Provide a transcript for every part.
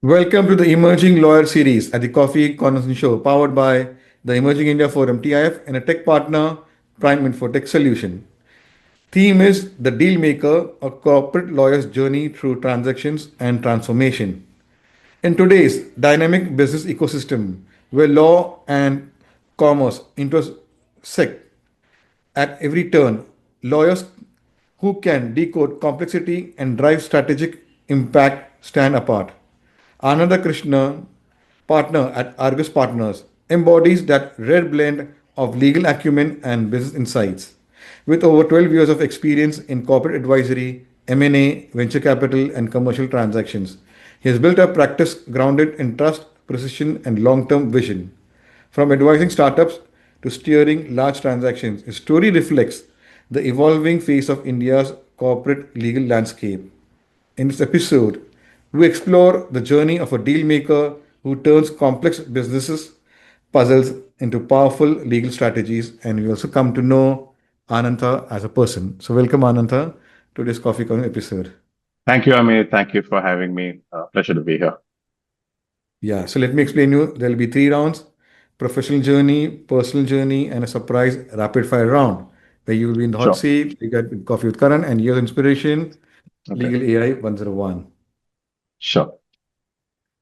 Welcome to the Emerging Lawyer series at the Coffee Conversation Show, powered by the Emerging India Forum TIF and a tech partner, Prime Infotech Solution. Theme is The Deal Maker, a corporate lawyer's journey through transactions and transformation. In today's dynamic business ecosystem, where law and commerce intersect at every turn, lawyers who can decode complexity and drive strategic impact stand apart. Anantha Krishnan, partner at Argus Partners, embodies that rare blend of legal acumen and business insights. With over 12 years of experience in corporate advisory, M&A, venture capital, and commercial transactions, he has built a practice grounded in trust, precision, and long term vision. From advising startups to steering large transactions, his story reflects the evolving face of India's corporate legal landscape. In this episode, we explore the journey of a deal maker who turns complex businesses puzzles into powerful legal strategies, and we also come to know Anantha as a person. So, welcome Anantha to this Coffee Corner episode. Thank you, Amit. Thank you for having me. Pleasure to be here. Yeah, so let me explain you. There will be three rounds: professional journey, personal journey, and a surprise rapid fire round where you will be in the hot Sure. seat. You get coffee with Karan and years inspiration, Okay. legal AI 101. Sure.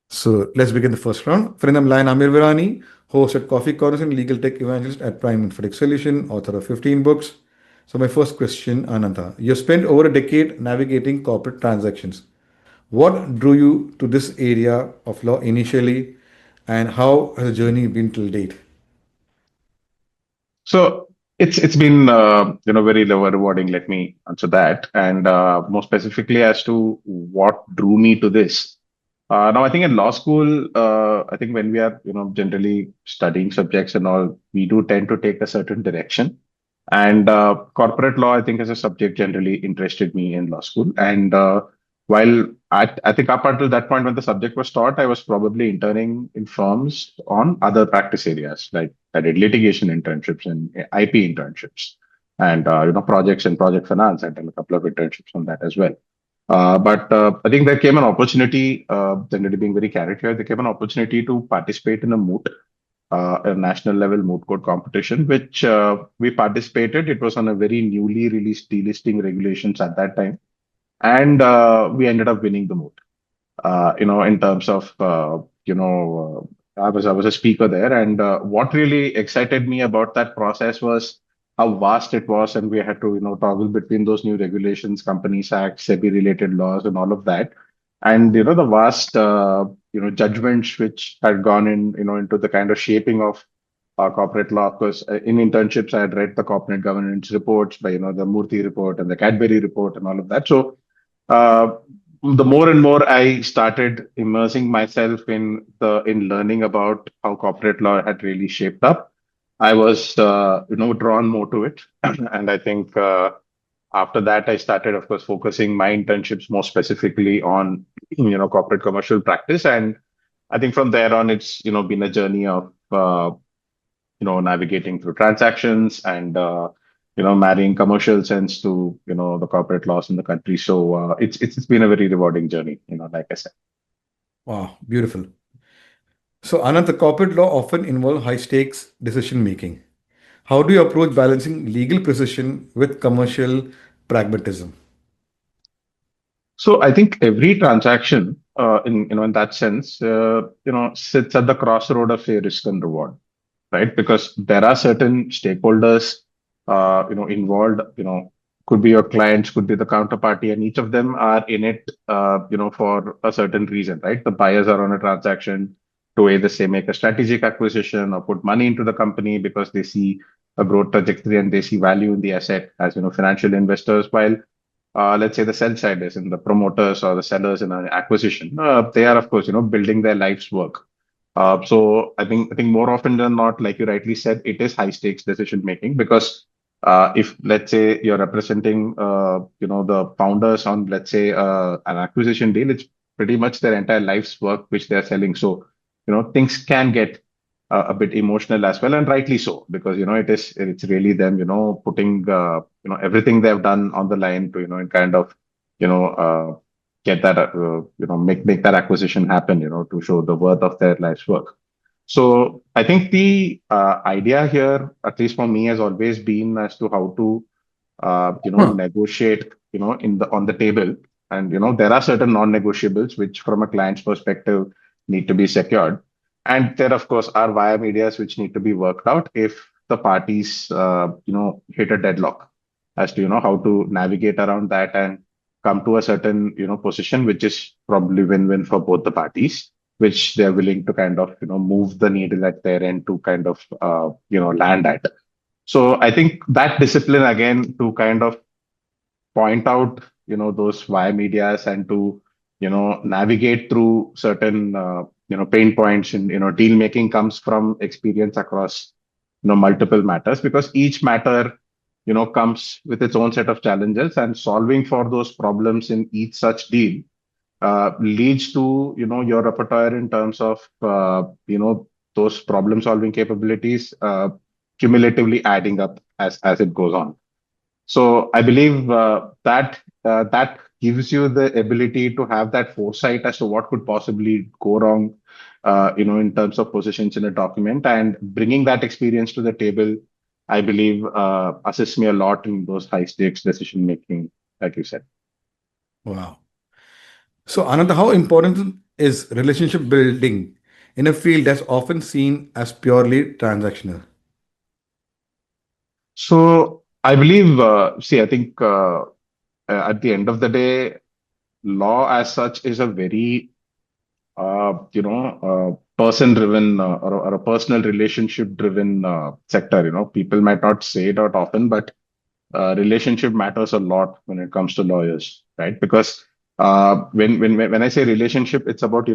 So let's begin the first round. Friend, I'm Lion Amir Virani, host at Coffee Corners and legal tech evangelist at Prime Infotech Solution, author of 15 books. So my first question, Ananta, you spent over a decade navigating corporate transactions. What drew you to this area of law initially, and how has the journey been till date? So it's been very rewarding. Let me answer that, and more specifically as to what drew me to this. Now, I think in law school, I think when we are generally studying subjects and all, we do tend to take a certain direction. And corporate law, I think, as a subject generally interested me in law school. And while I think up until that point when the subject was taught, I was probably interning in firms on other practice areas. Like I did litigation internships and IP internships and projects and project finance. I did a couple of internships on that as well. But I think there came an opportunity, generally being very carrot here, there came an opportunity to participate in a national level moot court competition, which we participated. It was on a very newly released delisting regulations at that time, and we ended up winning the moot. In terms of I was a speaker there, and what really excited me about that process was how vast it was, and we had to toggle between those new regulations, Companies Act, SEBI related laws, and all of that, and the vast judgments which had gone into the kind of shaping of corporate law. Of course, in internships, I had read the corporate governance reports by the Murthy report and the Cadbury report and all of that. So uh, the more and more I started immersing myself in learning about how corporate law had really shaped up, I was drawn more to it, and I think after that I started, of course, focusing my internships more specifically on corporate commercial practice, and I think from there on it's been a journey of navigating through transactions and marrying commercial sense to the corporate laws in the country. So it's been a very rewarding journey, like I said. Wow, beautiful. So, Anant, corporate law often involve high stakes decision making. How do you approach balancing legal precision with commercial pragmatism? So I think every transaction, in that sense, sits at the crossroad of a risk and reward, right? Because there are certain stakeholders, involved. Could be your clients, could be the counterparty, and each of them are in it, for a certain reason, right? The buyers are on a transaction to either say make a strategic acquisition or put money into the company because they see a growth trajectory and they see value in the asset as financial investors. While let's say the sell side is in the promoters or the sellers in an acquisition, they are of course building their life's work. So I think more often than not, like you rightly said, it is high stakes decision making because if let's say you're representing the founders on let's say an acquisition deal, it's pretty much their entire life's work which they're selling. So things can get a bit emotional as well, and rightly so, because it's really them putting everything they've done on the line to and kind of you know uh, get that make that acquisition happen, to show the worth of their life's work. So I think the idea here, at least for me, has always been as to how to Huh. negotiate, in the on the table. And there are certain non-negotiables which, from a client's perspective, need to be secured. And there, of course, are via medias which need to be worked out if the parties, hit a deadlock as to, how to navigate around that and come to a certain, position which is probably win-win for both the parties, which they're willing to kind of, move the needle at their end to kind of, land at. So I think that discipline again to kind of point out, those via medias and to, navigate through certain, pain points and, deal making comes from experience across, multiple matters, because each matter, comes with its own set of challenges, and solving for those problems in each such deal leads to, your repertoire in terms of, those problem solving capabilities cumulatively adding up as it goes on. So I believe that gives you the ability to have that foresight as to what could possibly go wrong, in terms of positions in a document, and bringing that experience to the table. I believe assists me a lot in those high stakes decision making, like you said. Wow. So, Ananta, how important is relationship building in a field that's often seen as purely transactional? So I believe, see, I think at the end of the day, law as such is a very person driven or a personal relationship driven sector. People might not say it out often, but relationship matters a lot when it comes to lawyers, right? Because when I say relationship, it's about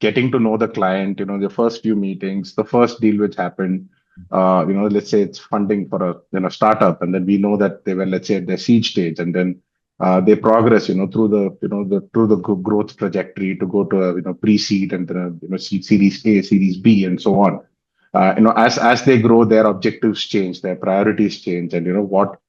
getting to know the client. The first few meetings, the first deal which happened. Let's say it's funding for a startup, and then we know that they were, let's say, at their seed stage, and then they progress, through the growth trajectory to go to a pre-seed and then series A, series B, and so on. As they grow, their objectives change, their priorities change, and what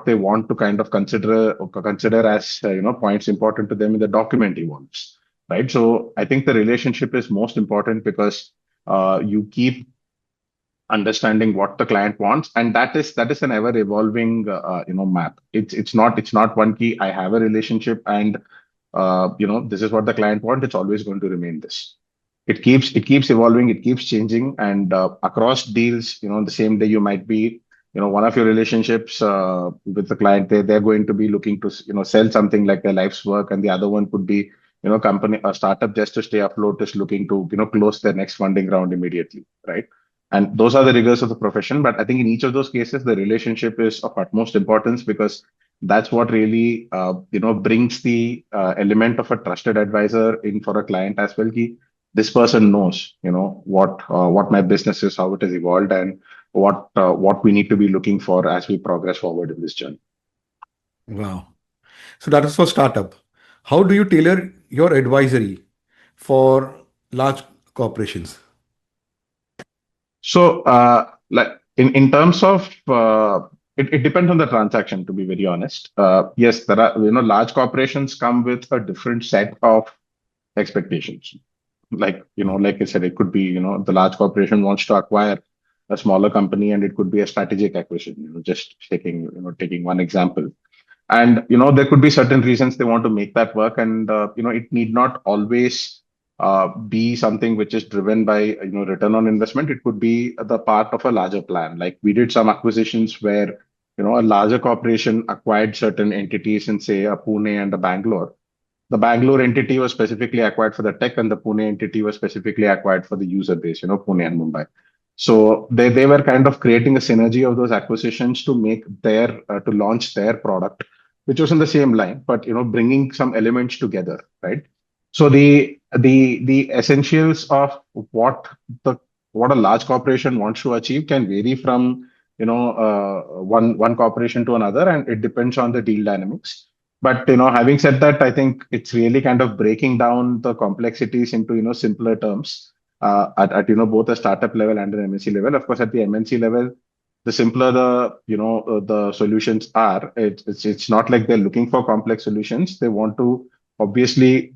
they want to kind of consider as points important to them in the document evolves, right? So I think the relationship is most important because you keep understanding what the client wants, and that is an ever evolving map. It's not one key. I have a relationship, and this is what the client wants. It's always going to remain this. It keeps evolving, it keeps changing, and across deals, the same day you might be, one of your relationships with the client, they're going to be looking to sell something like their life's work, and the other one could be company, a startup, just to stay afloat, is looking to close their next funding round immediately, right? And those are the rigors of the profession. But I think in each of those cases, the relationship is of utmost importance, because that's what really brings the element of a trusted advisor in for a client as well. This person knows, what my business is, how it has evolved, and what we need to be looking for as we progress forward in this journey. Wow. So, that is for startup. How do you tailor your advisory for large corporations? So, like in terms of it depends on the transaction. To be very honest, yes, there are large corporations come with a different set of expectations. Like I said, it could be the large corporation wants to acquire a smaller company, and it could be a strategic acquisition. Just taking one example. And there could be certain reasons they want to make that work, and it need not always be something which is driven by return on investment. It could be the part of a larger plan. Like we did some acquisitions where a larger corporation acquired certain entities in, say, a Pune and a Bangalore. The Bangalore entity was specifically acquired for the tech, and the Pune entity was specifically acquired for the user base, Pune and Mumbai. So they were kind of creating a synergy of those acquisitions to make to launch their product, which was in the same line, but bringing some elements together, right? So the essentials of the what a large corporation wants to achieve can vary from one corporation to another, and it depends on the deal dynamics. But having said that, I think it's really kind of breaking down the complexities into simpler terms at both a startup level and an MNC level. Of course, at the MNC level, the simpler the solutions are. It's not like they're looking for complex solutions. They want to obviously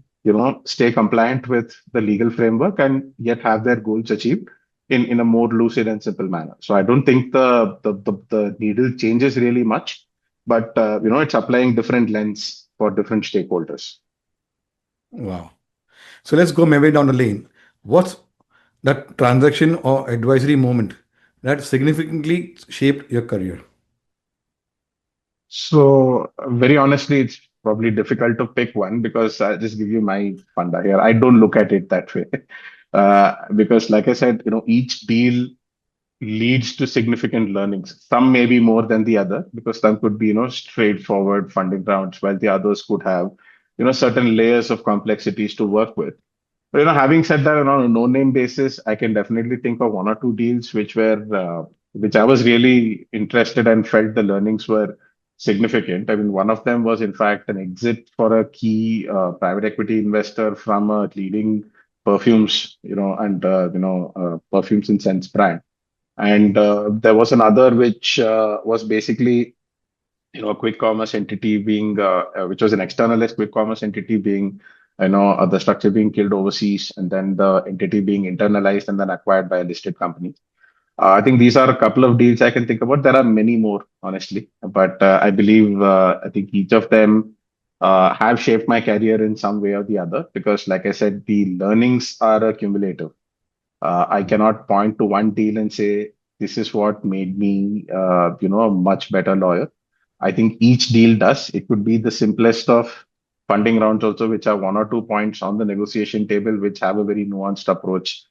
stay compliant with the legal framework and yet have their goals achieved in a more lucid and simple manner. So I don't think the needle changes really much, but it's applying different lens for different stakeholders. Wow. So let's go maybe down the lane. What's that transaction or advisory moment that significantly shaped your career? So very honestly, it's probably difficult to pick one because I'll just give you my funda here. I don't look at it that way. Because like I said, each deal leads to significant learnings. Some may be more than the other because some could be, straightforward funding rounds, while the others could have, certain layers of complexities to work with. But having said that, on a no-name basis, I can definitely think of one or two deals which I was really interested and felt the learnings were significant. I mean, one of them was in fact an exit for a key private equity investor from a leading perfumes, perfumes and scents brand. And there was another which was basically a quick commerce entity being which was an externalized quick commerce entity being the structure being killed overseas and then the entity being internalized and then acquired by a listed company. I think these are a couple of deals I can think about. There are many more, honestly, but I believe I think each of them have shaped my career in some way or the other because, like I said, the learnings are cumulative. I cannot point to one deal and say this is what made me, a much better lawyer. I think each deal does. It could be the simplest of funding rounds also, which are one or two points on the negotiation table, which have a very nuanced approach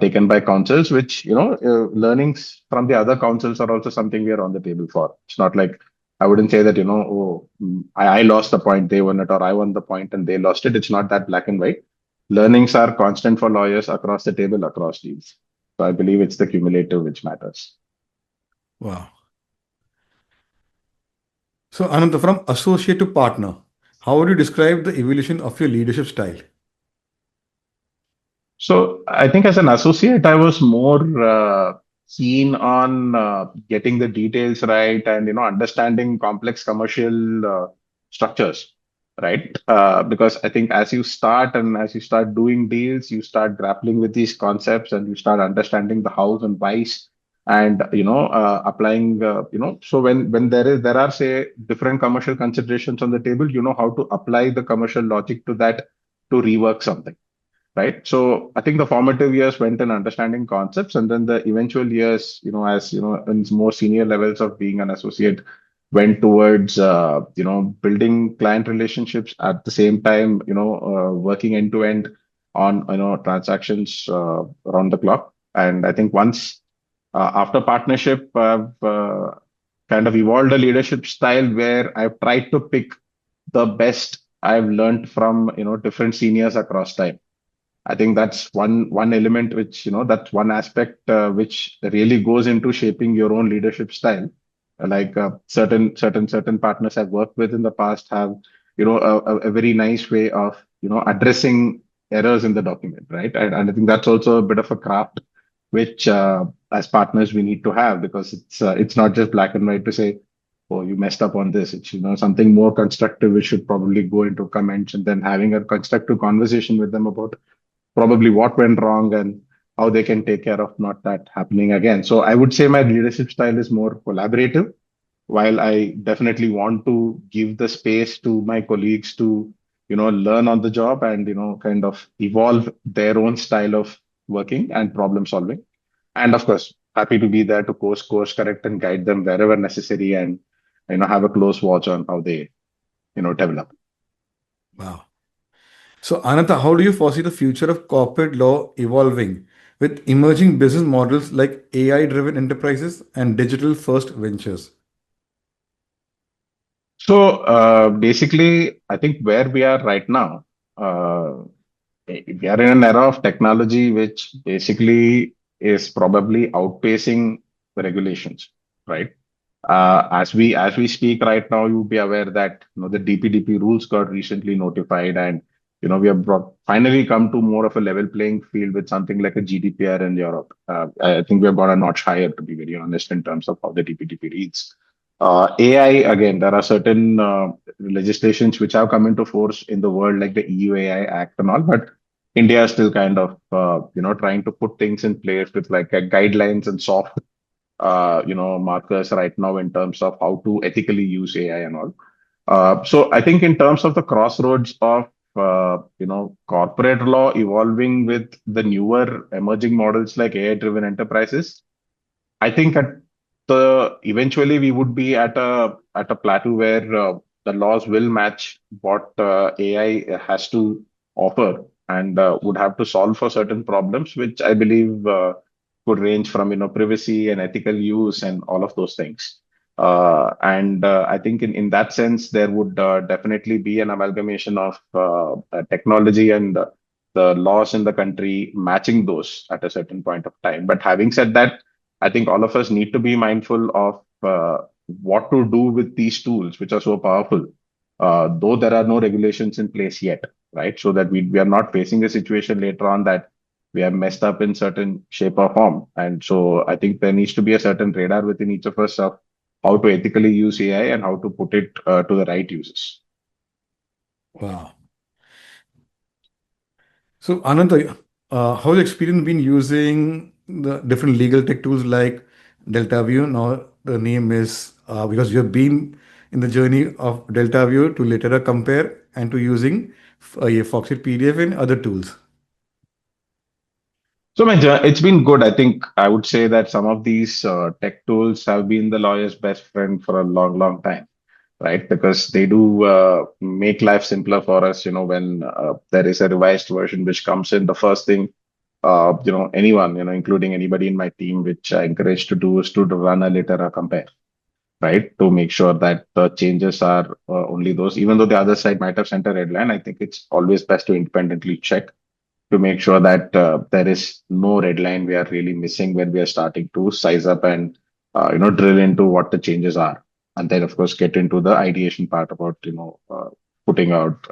taken by councils, which, learnings from the other councils are also something we are on the table for. It's not like I wouldn't say that, I lost the point, they won it, or I won the point and they lost it. It's not that black and white. Learnings are constant for lawyers across the table, across deals. So I believe it's the cumulative which matters. Wow. So, Ananta, from associate to partner, how would you describe the evolution of your leadership style? So I think as an associate, I was more keen on getting the details right and understanding complex commercial structures, right? Because I think as you start and as you start doing deals, you start grappling with these concepts and you start understanding the hows and whys and applying so when there are say different commercial considerations on the table, you know how to apply the commercial logic to that to rework something, right? So I think the formative years went in understanding concepts, and then the eventual years, as in more senior levels of being an associate, went towards building client relationships at the same time, working end to end on transactions around the clock. And I think once after partnership, I've kind of evolved a leadership style where I've tried to pick the best I've learned from different seniors across time. I think that's one element which that's one aspect which really goes into shaping your own leadership style. Like certain partners I've worked with in the past have a very nice way of addressing errors in the document, right? And I think that's also a bit of a craft which as partners we need to have because it's not just black and white to say, oh, you messed up on this. It's something more constructive. We should probably go into comments and then having a constructive conversation with them about probably what went wrong and how they can take care of not that happening again. So I would say my leadership style is more collaborative, while I definitely want to give the space to my colleagues to, learn on the job and, kind of evolve their own style of working and problem solving. And of course, happy to be there to course correct and guide them wherever necessary and, have a close watch on how they, develop. Wow. So, Ananta, how do you foresee the future of corporate law evolving with emerging business models like AI driven enterprises and digital first ventures? So basically, I think where we are right now, uh, we are in an era of technology which basically is probably outpacing the regulations, right? As we speak right now, you'll be aware that the DPDP rules got recently notified, and we have finally come to more of a level playing field with something like a GDPR in Europe. I think we have got a notch higher, to be very honest, in terms of how the DPTP reads. AI, again, there are certain legislations which have come into force in the world, like the EU AI Act and all, but India is still kind of, trying to put things in place with like guidelines and soft, markers right now in terms of how to ethically use AI and all. So I think in terms of the crossroads of corporate law evolving with the newer emerging models like AI-driven enterprises, I think at the eventually we would be at a plateau where the laws will match what AI has to offer and would have to solve for certain problems, which I believe could range from privacy and ethical use and all of those things. And I think in that sense, there would definitely be an amalgamation of technology and the laws in the country matching those at a certain point of time. But having said that, I think all of us need to be mindful of what to do with these tools, which are so powerful, though there are no regulations in place yet, right? So that we are not facing a situation later on that we are messed up in certain shape or form. And so I think there needs to be a certain radar within each of us of how to ethically use AI and how to put it to the right uses. Wow. So, Anantha, how's the experience been using the different legal tech tools like DeltaView? Now, the name is because you have been in the journey of DeltaView to later compare and to using Foxit PDF and other tools. So it's been good. I think I would say that some of these tech tools have been the lawyer's best friend for a long, long time, right? Because they do make life simpler for us. When there is a revised version which comes in, the first thing, anyone, including anybody in my team, which I encourage to do is to run a litera compare, right? To make sure that the changes are only those, even though the other side might have sent a red line, I think it's always best to independently check to make sure that there is no red line we are really missing when we are starting to size up and drill into what the changes are, and then of course get into the ideation part about putting out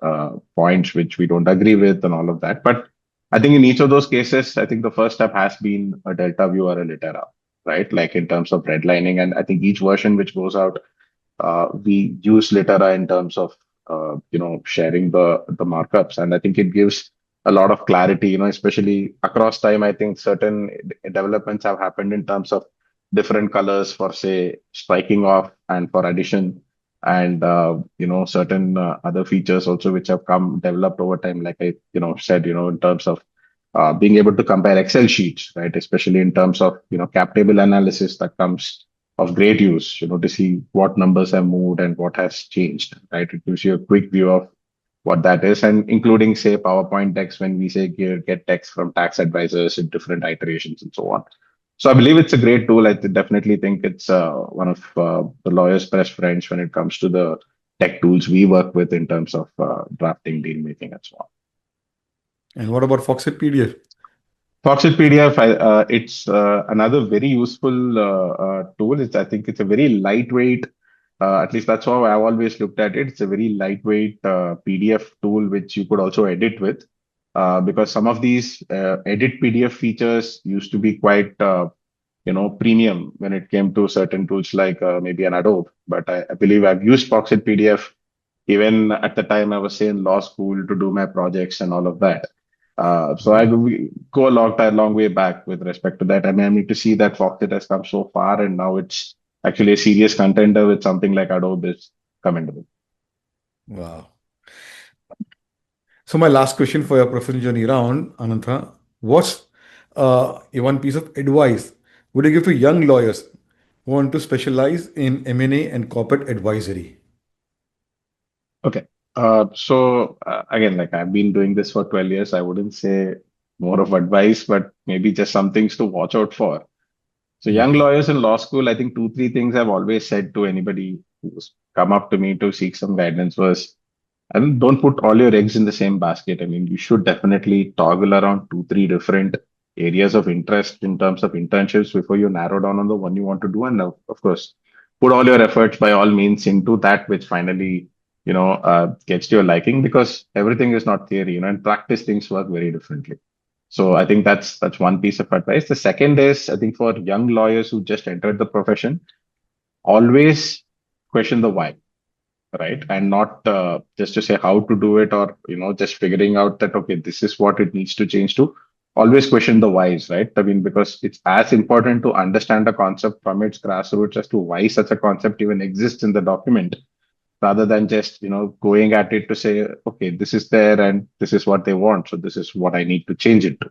points which we don't agree with and all of that. But I think in each of those cases, I think the first step has been a delta view or a litera, right? Like in terms of redlining, and I think each version which goes out, we use litera in terms of sharing the markups, and I think it gives a lot of clarity, especially across time. I think certain developments have happened in terms of different colors for, say, striking off and for addition, and certain other features also which have come developed over time. Like I said, in terms of being able to compare Excel sheets, right? Especially in terms of cap table analysis that comes of great use, to see what numbers have moved and what has changed, right? It gives you a quick view of what that is, and including, say, PowerPoint text when we say get text from tax advisors in different iterations and so on. So I believe it's a great tool. I definitely think it's one of the lawyer's best friends when it comes to the tech tools we work with in terms of drafting, deal making, and so on. And what about Foxit PDF? Foxit PDF, it's another very useful tool. I think it's a very lightweight, at least that's how I've always looked at it. It's a very lightweight PDF tool which you could also edit with, because some of these edit PDF features used to be quite, premium when it came to certain tools like maybe an Adobe. But I believe I've used Foxit PDF even at the time I was say in law school to do my projects and all of that. So I go a long way back with respect to that. I mean, I need to see that Foxit has come so far, and now it's actually a serious contender with something like Adobe is commendable. Wow. So my last question for your professional journey round, Anantha, what's one piece of advice would you give to young lawyers who want to specialize in M&A and corporate advisory? Okay. So again, like I've been doing this for 12 years, I wouldn't say more of advice, but maybe just some things to watch out for. So young Mhm. lawyers in law school, I think two, three things I've always said to anybody who's come up to me to seek some guidance was, and don't put all your eggs in the same basket. I mean, you should definitely toggle around two, three different areas of interest in terms of internships before you narrow down on the one you want to do. And of course, put all your efforts by all means into that, which finally gets to your liking, because everything is not theory, in practice things work very differently. So I think that's one piece of advice. The second is, I think, for young lawyers who just entered the profession, always question the why, right? And not just to say how to do it, or just figuring out that, okay, this is what it needs to change to. Always question the whys, right? I mean, because it's as important to understand a concept from its grassroots as to why such a concept even exists in the document, rather than just going at it to say, okay, this is there and this is what they want, so this is what I need to change it to,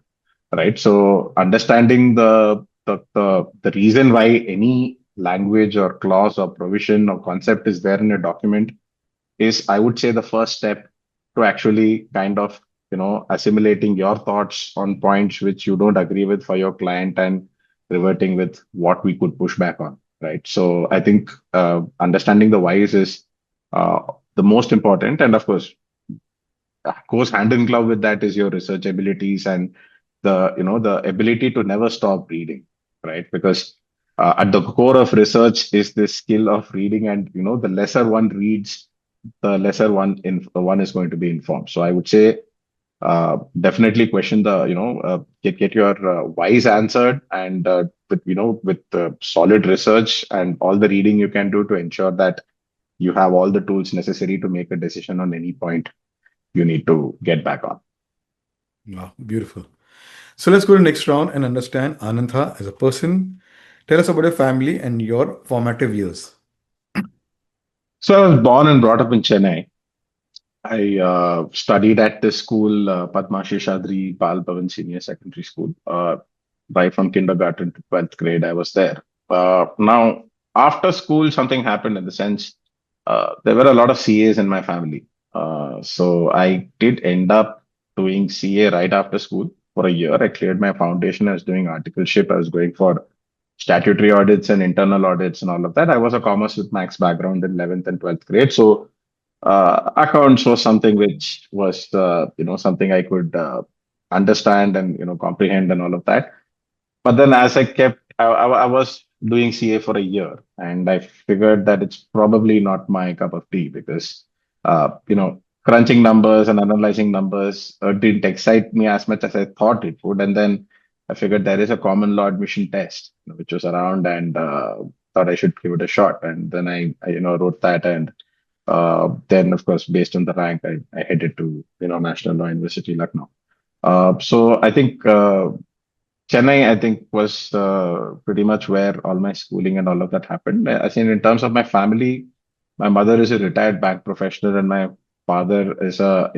right? So understanding the reason why any language or clause or provision or concept is there in a document is, I would say, the first step to actually kind of assimilating your thoughts on points which you don't agree with for your client, and reverting with what we could push back on, right? So I think understanding the whys is uh, the most important. And of course, goes hand in glove with that is your research abilities, and the ability to never stop reading, right? Because at the core of research is this skill of reading, and the lesser one reads, the lesser one is going to be informed. So I would say definitely question the get your whys answered, and with solid research and all the reading you can do to ensure that you have all the tools necessary to make a decision on any point you need to get back on. Wow, beautiful. So let's go to the next round and understand Anantha as a person. Tell us about your family and your formative years. So I was born and brought up in Chennai. I studied at this school, Padma Sheshadri Bal Bhavan Senior Secondary School. Right from kindergarten to 12th grade, I was there. Now, after school, something happened, in the sense there were a lot of CAs in my family. So I did end up doing CA right after school for a year. I cleared my foundation. I was doing articleship. I was going for statutory audits and internal audits and all of that. I was a commerce with max background in 11th and 12th grade. So accounts was something which was something I could understand and comprehend and all of that. But then as I was doing CA for a year, and I figured that it's probably not my cup of tea, because crunching numbers and analyzing numbers didn't excite me as much as I thought it would. And then I figured there is a common law admission test, which was around, and thought I should give it a shot. And then I wrote that, and then, of course, based on the rank, I headed to National Law University, Lucknow. So I think Chennai, I think, was pretty much where all my schooling and all of that happened. I think in terms of my family, my mother is a retired bank professional, and my father is a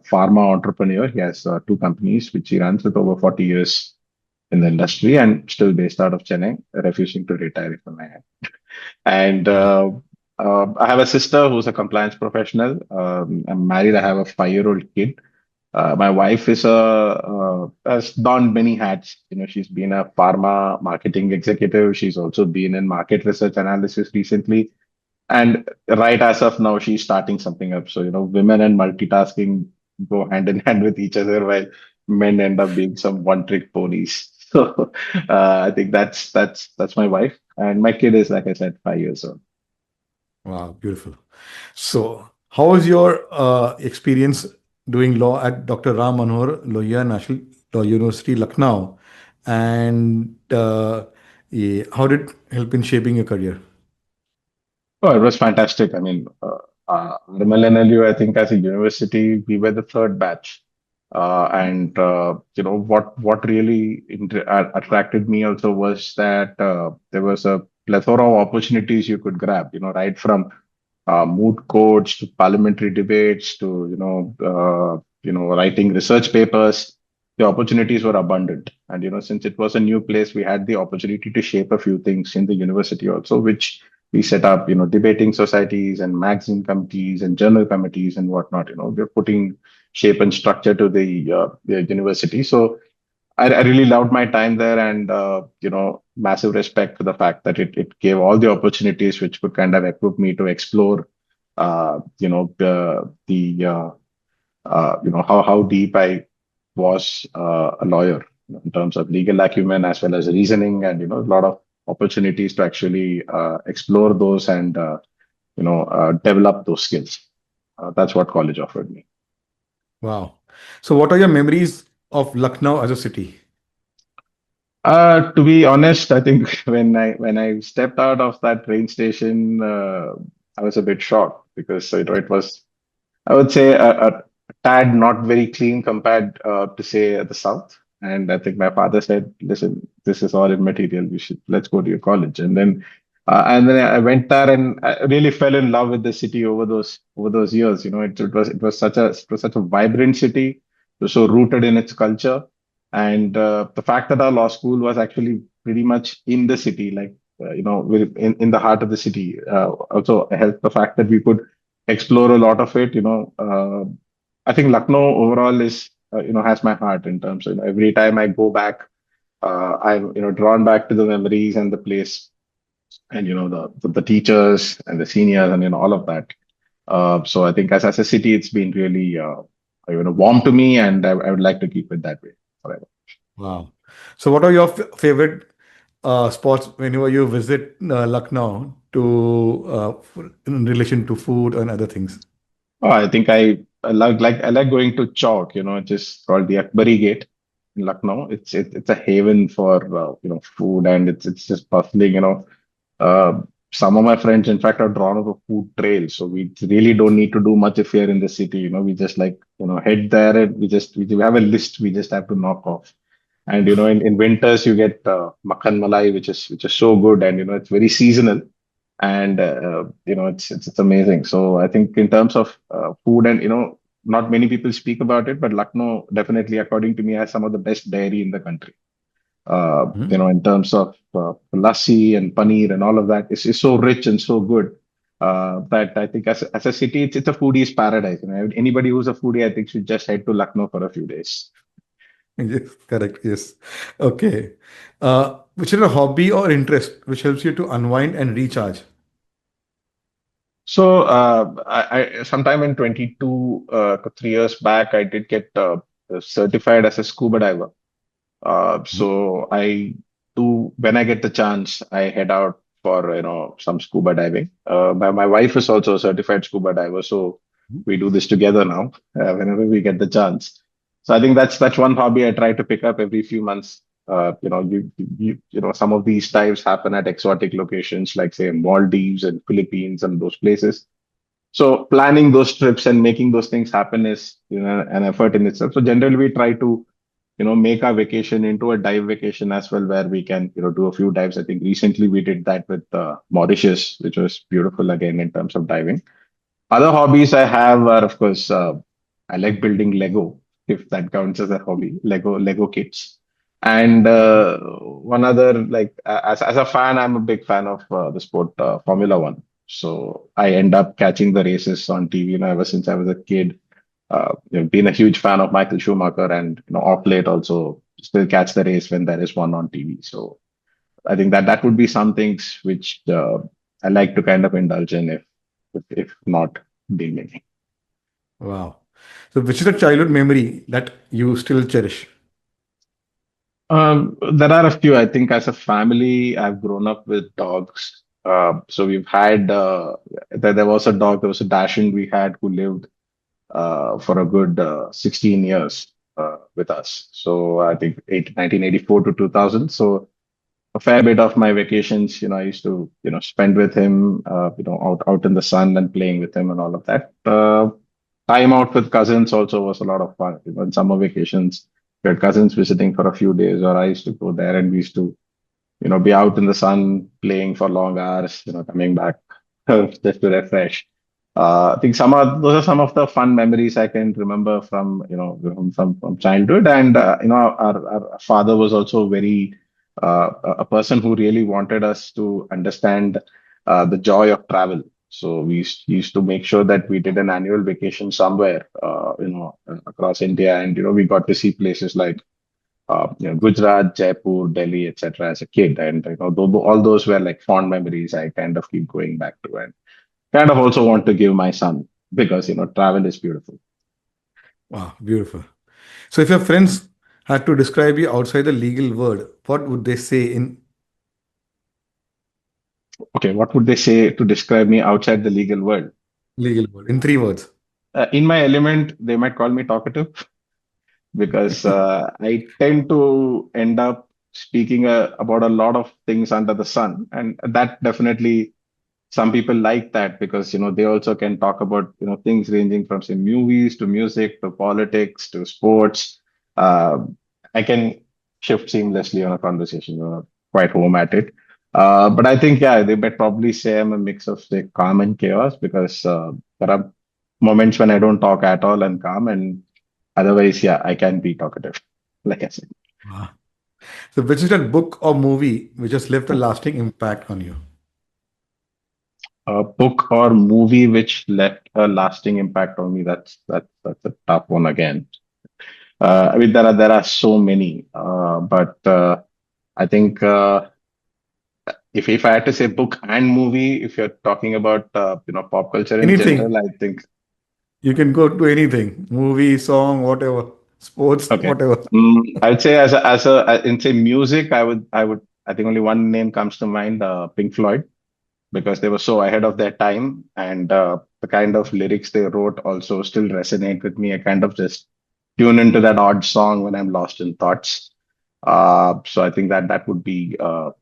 pharma entrepreneur. He has two companies which he runs with over 40 years in the industry, and still based out of Chennai, refusing to retire from my hand. And Wow. I have a sister who's a compliance professional. I'm married. I have a 5-year-old kid. My wife has donned many hats. She's been a pharma marketing executive. She's also been in market research analysis recently. And right as of now, she's starting something up. So, women and multitasking go hand in hand with each other, while men end up being some one-trick ponies. So, I think that's my wife, and my kid is, like I said, 5 years old. Wow, beautiful. So, how was your experience doing law at Dr. Ram Manohar Lohia National Law University, Lucknow? And yeah, how did it help in shaping your career? Oh, it was fantastic. I mean, RMLNLU, I think, as a university, we were the third batch. And what really attracted me also was that there was a plethora of opportunities you could grab. Right from moot courts to parliamentary debates to writing research papers. The opportunities were abundant, and since it was a new place, we had the opportunity to shape a few things in the university also, which we set up, debating societies and magazine committees and journal committees and whatnot. We're putting shape and structure to the university. So I really loved my time there, and massive respect for the fact that it gave all the opportunities which could kind of equip me to explore, how deep I was a lawyer, in terms of legal acumen as well as reasoning, and a lot of opportunities to actually explore those and develop those skills. That's what college offered me. Wow. So, what are your memories of Lucknow as a city? To be honest, I think when I stepped out of that train station, I was a bit shocked because it was, I would say, a tad not very clean compared to say the south. And I think my father said, "Listen, this is all immaterial. You should let's go to your college." And then I went there and I really fell in love with the city over those years. It was such a vibrant city. It was so rooted in its culture, and the fact that our law school was actually pretty much in the city, like in the heart of the city, also helped the fact that we could explore a lot of it. I think Lucknow overall is has my heart in terms of every time I go back, I'm drawn back to the memories and the place and the teachers and the seniors and all of that. So I think as a city, it's been really warm to me, and I would like to keep it that way forever. Wow. So, what are your favorite spots whenever you visit Lucknow in relation to food and other things? Oh, I like going to Chowk. It is called the Akbari Gate in Lucknow. It's a haven for food, and it's just bustling. Uh, some of my friends, in fact, are drawn of a food trail, so we really don't need to do much if we are in the city. We just head there, and we have a list. We just have to knock off. And in winters you get makhan malai, which is so good, and it's very seasonal, and it's amazing. So I think in terms of food, and not many people speak about it, but Lucknow definitely, according to me, has some of the best dairy in the country. Mhm. In terms of lassi and paneer and all of that, is so rich and so good. That I think as a city, it's a foodie's paradise. Anybody who's a foodie, I think, should just head to Lucknow for a few days. Yes, correct. Yes. Okay. Which is a hobby or interest which helps you to unwind and recharge? So I sometime in 22, 3 years back, I did get certified as a scuba diver. Mhm. So I do when I get the chance, I head out for some scuba diving. My wife is also a certified scuba diver, so we do this together now whenever we get the chance. So I think that's one hobby I try to pick up every few months. Some of these dives happen at exotic locations like say Maldives and Philippines and those places. So planning those trips and making those things happen is an effort in itself. So generally we try to make our vacation into a dive vacation as well, where we can do a few dives. I think recently we did that with Mauritius, which was beautiful again in terms of diving. Other hobbies I have are, of course, I like building Lego, if that counts as a hobby. Lego kits. And one other, like as a fan, I'm a big fan of the sport Formula One. So I end up catching the races on TV, ever since I was a kid. Been a huge fan of Michael Schumacher, and off late also still catch the race when there is one on TV. So I think that would be some things which I like to kind of indulge in, if not being making. Wow. So, which is a childhood memory that you still cherish? There are a few. I think as a family, I've grown up with dogs. So we've had there was a dog, there was a Dachshund we had who lived for a good 16 years with us. So I think 1984 to 2000. So a fair bit of my vacations, I used to, spend with him, out in the sun and playing with him and all of that. Time out with cousins also was a lot of fun. In summer vacations, we had cousins visiting for a few days, or I used to go there, and we used to, be out in the sun playing for long hours, coming back just to refresh. I think those are some of the fun memories I can remember from from childhood. And our father was also very a person who really wanted us to understand the joy of travel. So we used to make sure that we did an annual vacation somewhere, across India, and we got to see places like Gujarat, Jaipur, Delhi, etc. as a kid, and all those were like fond memories I kind of keep going back to, and kind of also want to give my son, because travel is beautiful. Wow, beautiful. So, if your friends had to describe you outside the legal world, what would they say in Okay, what would they say to describe me outside the legal world? legal world in 3 words? In my element, they might call me talkative because I tend to end up speaking about a lot of things under the sun, and that definitely some people like that because they also can talk about things ranging from say movies to music to politics to sports. Uh, I can shift seamlessly on a conversation. Quite home at it. But I think yeah, they might probably say I'm a mix of say calm and chaos because there are moments when I don't talk at all and calm, and otherwise, yeah, I can be talkative. Like I said, Wow. So, which is that book or movie which has left a lasting impact on you? a book or movie which left a lasting impact on me. That's a tough one again. I mean, there are so many, but I think if I had to say book and movie, if you're talking about pop culture in general, Anything. I think You can go to anything, movie, song, whatever, sports, okay. whatever. I'd say as a in say music, I think only one name comes to mind, Pink Floyd, because they were so ahead of their time, and the kind of lyrics they wrote also still resonate with me. I kind of just tune into that odd song when I'm lost in thoughts. So I think that would be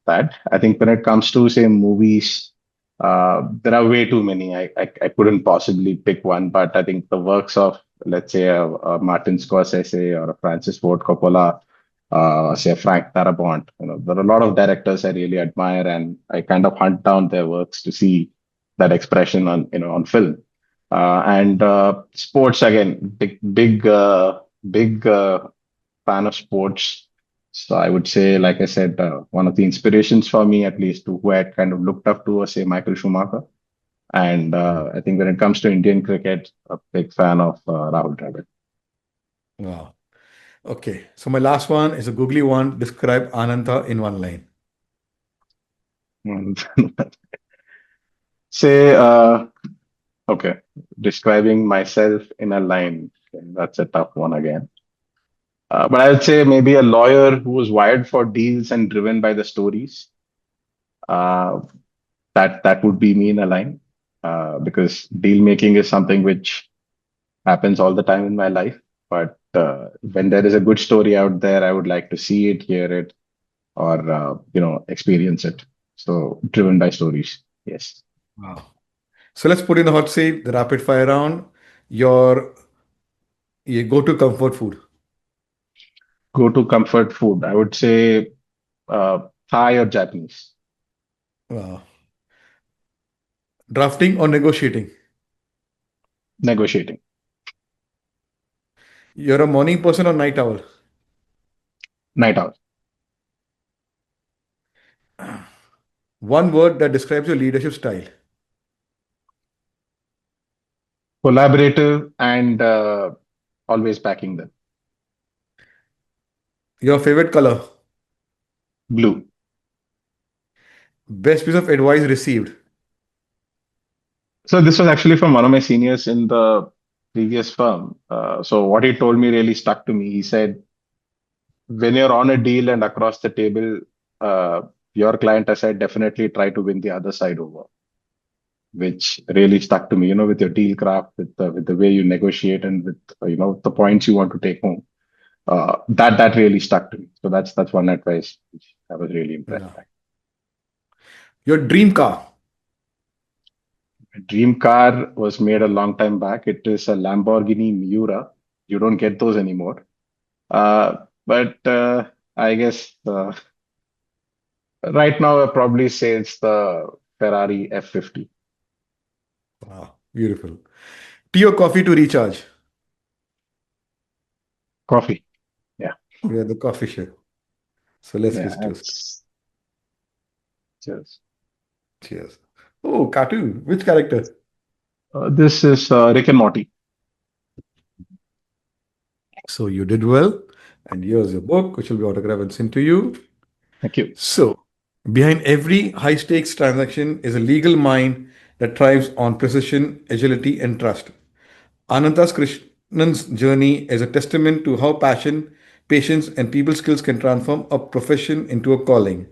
that. I think when it comes to say movies, there are way too many. I couldn't possibly pick one, but I think the works of let's say a Martin Scorsese or a Francis Ford Coppola, say Frank Darabont. There are a lot of directors I really admire, and I kind of hunt down their works to see that expression on on film. And sports again, big fan of sports. So I would say, like I said, one of the inspirations for me, at least, to who I had kind of looked up to, was say Michael Schumacher. And I think when it comes to Indian cricket, a big fan of Rahul Dravid. Wow. Okay. So, my last one is a googly one. Describe Anantha in one line. And say, okay, describing myself in a line. Okay, that's a tough one again. But I would say maybe a lawyer who was wired for deals and driven by the stories. Uh, that would be me in a line, because deal making is something which happens all the time in my life. But when there is a good story out there, I would like to see it, hear it, or experience it. So driven by stories. Yes. Wow. So, let's put in the hot seat, the rapid fire round. Your, your go to comfort food. Go to comfort food. I would say Thai or Japanese. Wow. Drafting or negotiating. Negotiating. You're a morning person or night owl. Night out. One word that describes your leadership style. Collaborative and always backing them. Your favorite color. Blue. Best piece of advice received. So this was actually from one of my seniors in the previous firm. So what he told me really stuck to me. He said, when you're on a deal and across the table, uh, your client aside, definitely try to win the other side over, which really stuck to me. With your deal craft, with the way you negotiate, and with the points you want to take home. That really stuck to me. So that's one advice which I was really impressed Yeah. by. Your dream car. My dream car was made a long time back. It is a Lamborghini Miura. You don't get those anymore. But I guess right now I probably say it's the Ferrari F50. Wow. Beautiful. Tea or coffee to recharge. Coffee. Yeah, We are the coffee show. So let's yeah. get to it. That's cheers. Cheers. Oh, cartoon. Which character? This is Rick and Morty. So you did well. And here's your book, which will be autographed and sent to you. Thank you. So, behind every high stakes transaction is a legal mind that thrives on precision, agility, and trust. Anantha Krishnan's journey is a testament to how passion, patience, and people skills can transform a profession into a calling.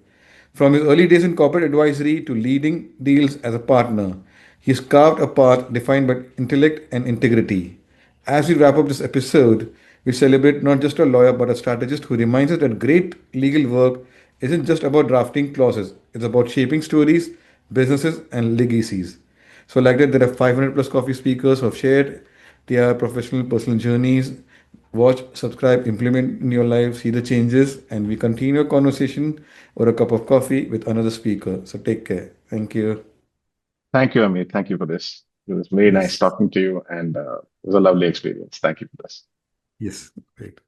From his early days in corporate advisory to leading deals as a partner, He's carved a path defined by intellect and integrity. As we wrap up this episode, we celebrate not just a lawyer but a strategist who reminds us that great legal work isn't just about drafting clauses, it's about shaping stories, businesses, and legacies. So, like that, there are 500 plus coffee speakers who have shared their professional personal journeys. Watch, subscribe, implement in your life, see the changes, and we continue a conversation or a cup of coffee with another speaker. So, take care. Thank you. Thank you, Amit. Thank you for this. It was very nice Yes. talking to you, and it was a lovely experience. Thank you for this. Yes. Great.